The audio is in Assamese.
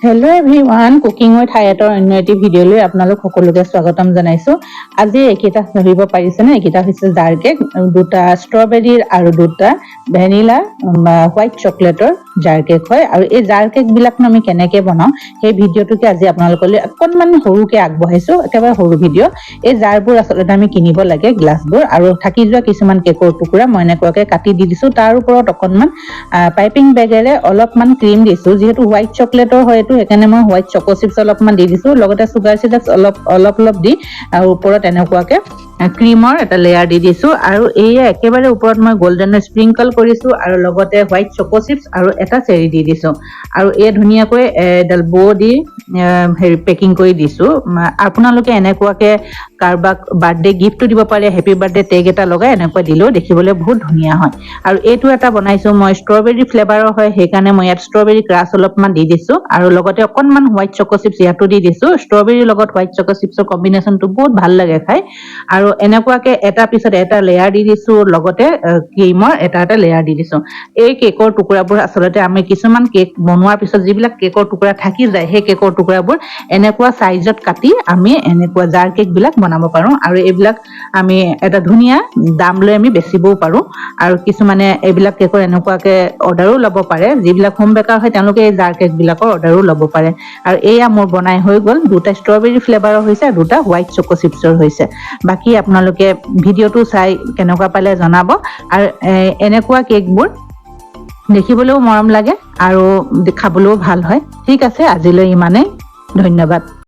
হেল্ল' এভৰিৱান, কুকিং উইথ হায়াতৰ অন্য এটি ভিডিঅ'লৈ আপোনালোক সকলোকে স্বাগতম জনাইছোঁ। আজি এইকেইটা ধৰিব পাৰিছেনে? এইকেইটা হৈছে জাৰ কেক, দুটা ষ্ট্ৰবেৰীৰ আৰু দুটা ভেনিলা হোৱাইট চকলেটৰ জাৰ কেক হয়। আৰু এই জাৰ কেকবিলাকনো আমি কেনেকৈ বনাওঁ সেই ভিডিঅ'টোকে আজি আপোনালোকলৈ অকণমান সৰুকৈ আগবঢ়াইছোঁ, একেবাৰে সৰু ভিডিঅ'। এই জাৰবোৰ আচলতে আমি কিনিব লাগে, গ্লাছবোৰ, আৰু থাকি যোৱা কিছুমান কেকৰ টুকুৰা মই এনেকুৱাকৈ কাটি দি দিছোঁ। তাৰ ওপৰত অকণমান পাইপিং বেগেৰে অলপমান ক্ৰীম দিছোঁ, যিহেতু হোৱাইট চকলেটৰ হয় সেইকাৰণে মই হোৱাইট চকো চিপছ অলপমান দি দিছোঁ, লগতে চুগাৰ চিডাক্স অলপ দি আৰু ওপৰত এনেকুৱাকৈ ক্ৰীমৰ এটা লেয়াৰ দি দিছোঁ। আৰু এইয়া একেবাৰে ওপৰত মই গল্ডেনৰ স্প্ৰিংকল কৰিছোঁ আৰু লগতে হোৱাইট চকো চিপছ আৰু এটা চেৰি দি দিছোঁ। আৰু এই ধুনীয়াকৈ এডাল বৌ দি পেকিং কৰি দিছোঁ। আপোনালোকে এনেকুৱাকৈ কাৰোবাক বাৰ্থডে গিফ্টটো দিব পাৰে, হেপী বাৰ্থডে টেগ এটা লগাই এনেকুৱা দিলেও দেখিবলৈ বহুত ধুনীয়া হয়। আৰু এইটো এটা বনাইছোঁ মই ষ্ট্ৰবেৰী ফ্লেভাৰৰ হয়, সেইকাৰণে মই ইয়াত ষ্ট্ৰবেৰী ক্ৰাছ অলপমান দি দিছোঁ আৰু লগতে অকণমান হোৱাইট চকো চিপছ ইয়াতো দি দিছোঁ। ষ্ট্ৰবেৰীৰ লগত হোৱাইট চকো চিপছৰ কম্বিনেশ্যনটো বহুত ভাল লাগে খাই। আৰু এনেকুৱাকৈ এটাৰ পিছত এটা লেয়াৰ দি দিছোঁ, লগতে ক্ৰীমৰ এটা লেয়াৰ দি দিছোঁ। এই কেকৰ টুকুৰাবোৰ আচলতে আমি কিছুমান কেক বনোৱাৰ পিছত যিবিলাক কেকৰ টুকুৰা থাকি যায়, সেই কেকৰ টুকুৰাবোৰ এনেকুৱা চাইজত কাটি আমি এনেকুৱা জাৰ কেকবিলাক বনাব পাৰোঁ। আৰু এইবিলাক আমি এটা ধুনীয়া দাম লৈ আমি বেচিবও পাৰোঁ। আৰু কিছুমানে এইবিলাক কেকৰ এনেকুৱাকৈ অৰ্ডাৰো ল'ব পাৰে, যিবিলাক হোম বেকাৰ হয় তেওঁলোকে এই জাৰ কেকবিলাকৰ অৰ্ডাৰো ল'ব পাৰে। আৰু এয়া মোৰ বনাই হৈ গ'ল, দুটা ষ্ট্ৰবেৰী ফ্লেভাৰৰ হৈছে আৰু দুটা হোৱাইট চকো চিপছৰ হৈছে। বাকী আপোনালোকে ভিডিঅ'টো চাই কেনেকুৱা পালে জনাব। আৰু এনেকুৱা কেকবোৰ দেখিবলৈও মৰম লাগে আৰু খাবলৈও ভাল হয়। ঠিক আছে, আজিলৈ ইমানেই, ধন্যবাদ।